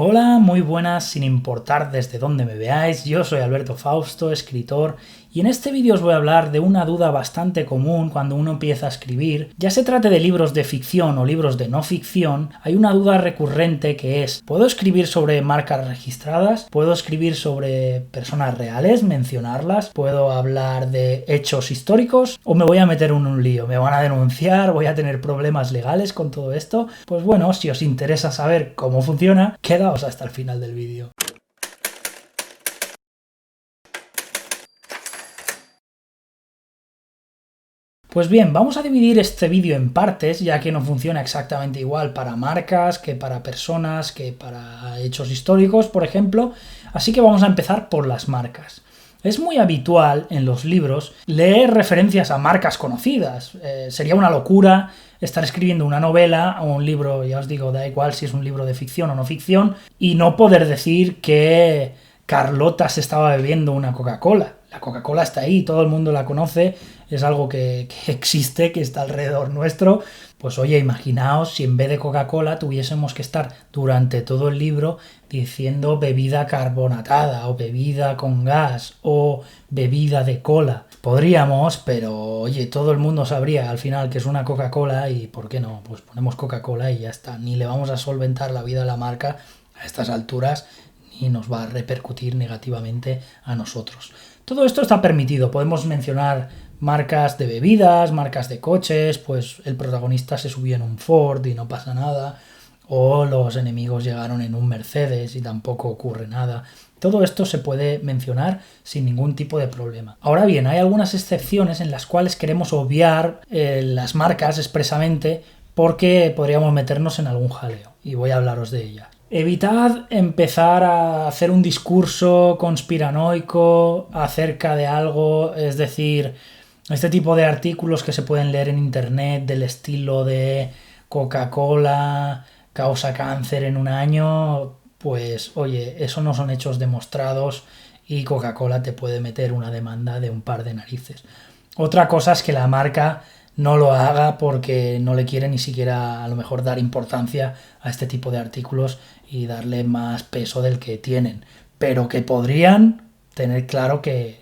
Hola, muy buenas, sin importar desde dónde me veáis, yo soy Alberto Fausto, escritor, y en este vídeo os voy a hablar de una duda bastante común cuando uno empieza a escribir. Ya se trate de libros de ficción o libros de no ficción, hay una duda recurrente que es: ¿puedo escribir sobre marcas registradas? ¿Puedo escribir sobre personas reales, mencionarlas? ¿Puedo hablar de hechos históricos? ¿O me voy a meter en un lío? ¿Me van a denunciar? ¿Voy a tener problemas legales con todo esto? Pues bueno, si os interesa saber cómo funciona, quedaos hasta el final del vídeo. Pues bien, vamos a dividir este vídeo en partes, ya que no funciona exactamente igual para marcas, que para personas, que para hechos históricos, por ejemplo. Así que vamos a empezar por las marcas. Es muy habitual en los libros leer referencias a marcas conocidas. Sería una locura estar escribiendo una novela o un libro, ya os digo, da igual si es un libro de ficción o no ficción, y no poder decir que Carlota se estaba bebiendo una Coca-Cola. La Coca-Cola está ahí, todo el mundo la conoce, es algo que existe, que está alrededor nuestro. Pues oye, imaginaos si en vez de Coca-Cola tuviésemos que estar durante todo el libro diciendo bebida carbonatada o bebida con gas o bebida de cola. Podríamos, pero oye, todo el mundo sabría al final que es una Coca-Cola y ¿por qué no? Pues ponemos Coca-Cola y ya está. Ni le vamos a solventar la vida a la marca a estas alturas y nos va a repercutir negativamente a nosotros. Todo esto está permitido, podemos mencionar marcas de bebidas, marcas de coches, pues el protagonista se subió en un Ford y no pasa nada, o los enemigos llegaron en un Mercedes y tampoco ocurre nada. Todo esto se puede mencionar sin ningún tipo de problema. Ahora bien, hay algunas excepciones en las cuales queremos obviar las marcas expresamente porque podríamos meternos en algún jaleo, y voy a hablaros de ellas. Evitad empezar a hacer un discurso conspiranoico acerca de algo, es decir, este tipo de artículos que se pueden leer en internet del estilo de Coca-Cola causa cáncer en un año, pues oye, eso no son hechos demostrados y Coca-Cola te puede meter una demanda de un par de narices. Otra cosa es que la marca no lo haga porque no le quiere ni siquiera a lo mejor dar importancia a este tipo de artículos y darle más peso del que tienen, pero que podrían tener claro que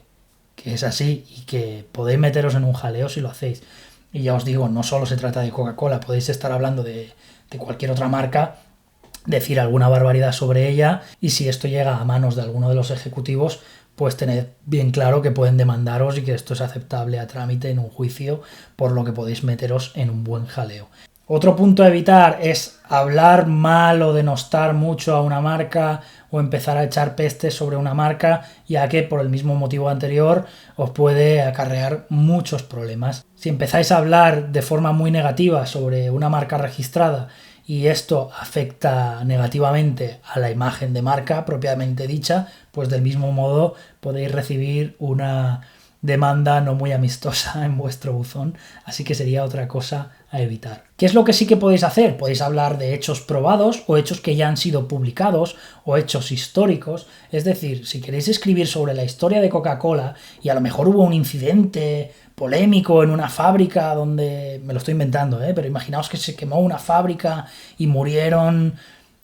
es así y que podéis meteros en un jaleo si lo hacéis. Y ya os digo, no solo se trata de Coca-Cola, podéis estar hablando de cualquier otra marca, decir alguna barbaridad sobre ella, y si esto llega a manos de alguno de los ejecutivos, pues tened bien claro que pueden demandaros y que esto es aceptable a trámite en un juicio, por lo que podéis meteros en un buen jaleo. Otro punto a evitar es hablar mal o denostar mucho a una marca o empezar a echar pestes sobre una marca, ya que por el mismo motivo anterior os puede acarrear muchos problemas. Si empezáis a hablar de forma muy negativa sobre una marca registrada y esto afecta negativamente a la imagen de marca propiamente dicha, pues del mismo modo podéis recibir una demanda no muy amistosa en vuestro buzón, así que sería otra cosa a evitar. ¿Qué es lo que sí que podéis hacer? Podéis hablar de hechos probados o hechos que ya han sido publicados o hechos históricos, es decir, si queréis escribir sobre la historia de Coca-Cola y a lo mejor hubo un incidente polémico en una fábrica donde, me lo estoy inventando, pero imaginaos que se quemó una fábrica y murieron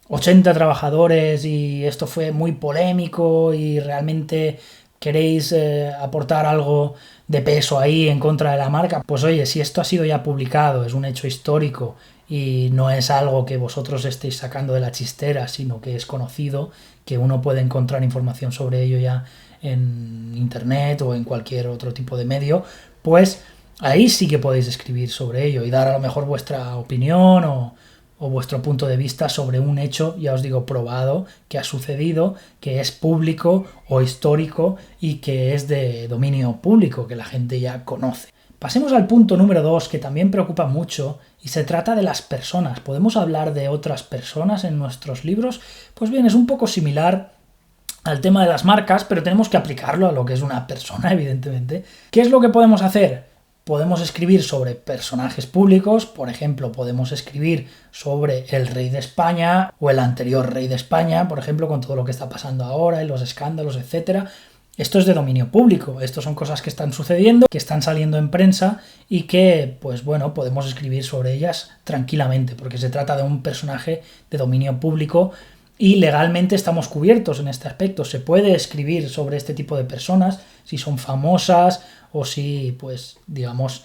80 trabajadores y esto fue muy polémico y realmente queréis aportar algo de peso ahí en contra de la marca, pues oye, si esto ha sido ya publicado, es un hecho histórico y no es algo que vosotros estéis sacando de la chistera, sino que es conocido, que uno puede encontrar información sobre ello ya en internet o en cualquier otro tipo de medio, pues ahí sí que podéis escribir sobre ello y dar a lo mejor vuestra opinión o vuestro punto de vista sobre un hecho, ya os digo, probado, que ha sucedido, que es público o histórico y que es de dominio público, que la gente ya conoce. Pasemos al punto número 2, que también preocupa mucho, y se trata de las personas. ¿Podemos hablar de otras personas en nuestros libros? Pues bien, es un poco similar al tema de las marcas, pero tenemos que aplicarlo a lo que es una persona, evidentemente. ¿Qué es lo que podemos hacer? Podemos escribir sobre personajes públicos, por ejemplo, podemos escribir sobre el rey de España o el anterior rey de España, por ejemplo, con todo lo que está pasando ahora y los escándalos, etc. Esto es de dominio público, esto son cosas que están sucediendo, que están saliendo en prensa y que, pues bueno, podemos escribir sobre ellas tranquilamente, porque se trata de un personaje de dominio público y legalmente estamos cubiertos en este aspecto. Se puede escribir sobre este tipo de personas si son famosas o si, pues, digamos,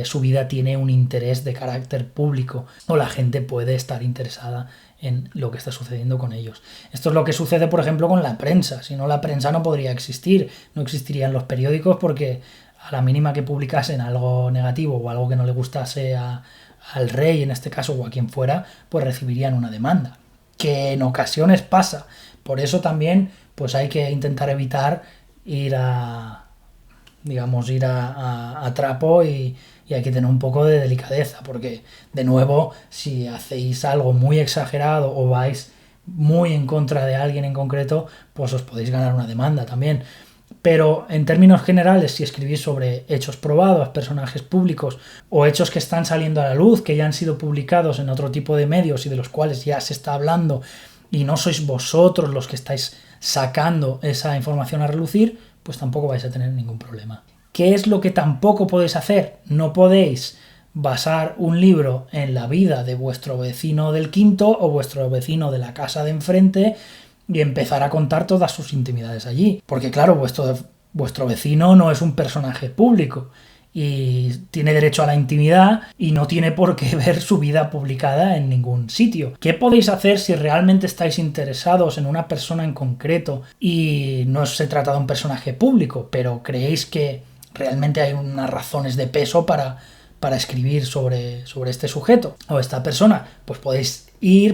su vida tiene un interés de carácter público o la gente puede estar interesada en lo que está sucediendo con ellos. Esto es lo que sucede, por ejemplo, con la prensa. Si no, la prensa no podría existir, no existirían los periódicos, porque a la mínima que publicasen algo negativo o algo que no le gustase al rey, en este caso, o a quien fuera, pues recibirían una demanda, que en ocasiones pasa. Por eso también pues hay que intentar evitar ir a trapo y hay que tener un poco de delicadeza, porque de nuevo, si hacéis algo muy exagerado o vais muy en contra de alguien en concreto, pues os podéis ganar una demanda también. Pero en términos generales, si escribís sobre hechos probados, personajes públicos o hechos que están saliendo a la luz, que ya han sido publicados en otro tipo de medios y de los cuales ya se está hablando y no sois vosotros los que estáis sacando esa información a relucir, pues tampoco vais a tener ningún problema. ¿Qué es lo que tampoco podéis hacer? No podéis basar un libro en la vida de vuestro vecino del quinto o vuestro vecino de la casa de enfrente y empezar a contar todas sus intimidades allí. Porque claro, vuestro vecino no es un personaje público y tiene derecho a la intimidad y no tiene por qué ver su vida publicada en ningún sitio. ¿Qué podéis hacer si realmente estáis interesados en una persona en concreto y no se trata de un personaje público, pero creéis que realmente hay unas razones de peso para escribir sobre este sujeto o esta persona? Pues podéis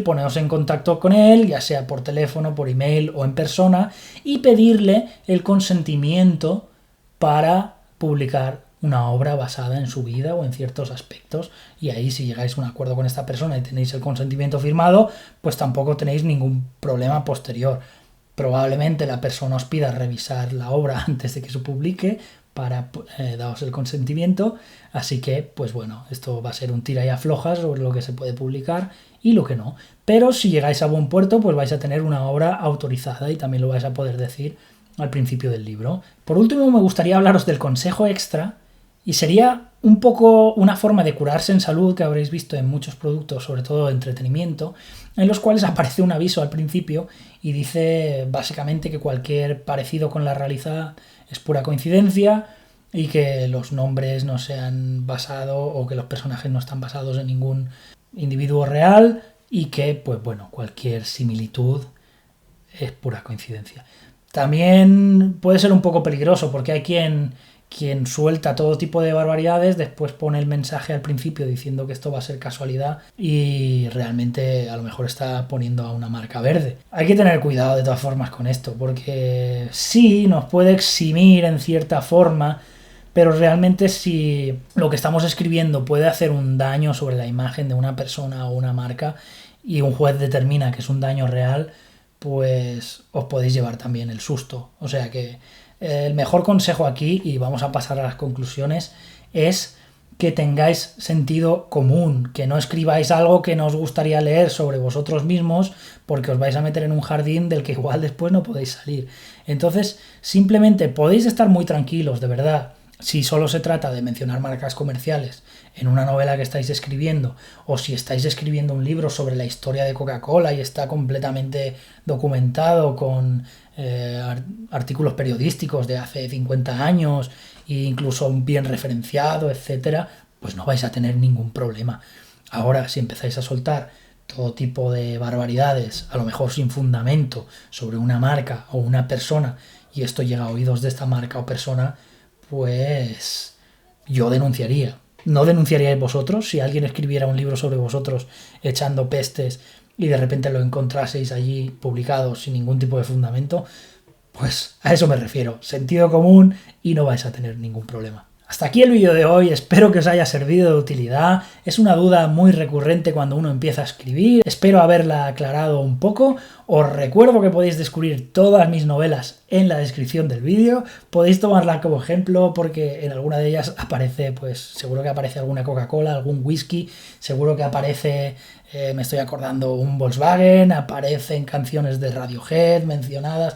poneros en contacto con él, ya sea por teléfono, por email o en persona, y pedirle el consentimiento para publicar una obra basada en su vida o en ciertos aspectos. Y ahí, si llegáis a un acuerdo con esta persona y tenéis el consentimiento firmado, pues tampoco tenéis ningún problema posterior. Probablemente la persona os pida revisar la obra antes de que se publique para daros el consentimiento, así que pues bueno, esto va a ser un tira y afloja sobre lo que se puede publicar y lo que no, pero si llegáis a buen puerto pues vais a tener una obra autorizada y también lo vais a poder decir al principio del libro. Por último, me gustaría hablaros del consejo extra, y sería un poco una forma de curarse en salud que habréis visto en muchos productos, sobre todo de entretenimiento, en los cuales aparece un aviso al principio y dice básicamente que cualquier parecido con la realidad es pura coincidencia y que los nombres no se han basado o que los personajes no están basados en ningún individuo real y que, pues bueno, cualquier similitud es pura coincidencia. También puede ser un poco peligroso porque hay quien suelta todo tipo de barbaridades, después pone el mensaje al principio diciendo que esto va a ser casualidad y realmente a lo mejor está poniendo a una marca verde. Hay que tener cuidado de todas formas con esto, porque sí, nos puede eximir en cierta forma, pero realmente si lo que estamos escribiendo puede hacer un daño sobre la imagen de una persona o una marca y un juez determina que es un daño real, pues os podéis llevar también el susto. O sea que el mejor consejo aquí, y vamos a pasar a las conclusiones, es que tengáis sentido común, que no escribáis algo que no os gustaría leer sobre vosotros mismos porque os vais a meter en un jardín del que igual después no podéis salir. Entonces, simplemente podéis estar muy tranquilos, de verdad, si solo se trata de mencionar marcas comerciales en una novela que estáis escribiendo, o si estáis escribiendo un libro sobre la historia de Coca-Cola y está completamente documentado con artículos periodísticos de hace 50 años e incluso bien referenciado, etcétera, pues no vais a tener ningún problema. Ahora, si empezáis a soltar todo tipo de barbaridades, a lo mejor sin fundamento, sobre una marca o una persona, y esto llega a oídos de esta marca o persona, pues yo denunciaría. ¿No denunciaríais vosotros si alguien escribiera un libro sobre vosotros echando pestes y de repente lo encontraseis allí publicado sin ningún tipo de fundamento? Pues a eso me refiero, sentido común y no vais a tener ningún problema. Hasta aquí el vídeo de hoy, espero que os haya servido de utilidad. Es una duda muy recurrente cuando uno empieza a escribir, espero haberla aclarado un poco. Os recuerdo que podéis descubrir todas mis novelas en la descripción del vídeo, podéis tomarla como ejemplo porque en alguna de ellas aparece, pues seguro que aparece alguna Coca-Cola, algún whisky, seguro que aparece, me estoy acordando, un Volkswagen, aparecen canciones de Radiohead mencionadas.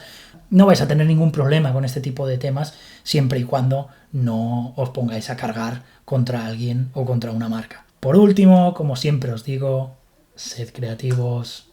No vais a tener ningún problema con este tipo de temas siempre y cuando no os pongáis a cargar contra alguien o contra una marca. Por último, como siempre os digo, sed creativos.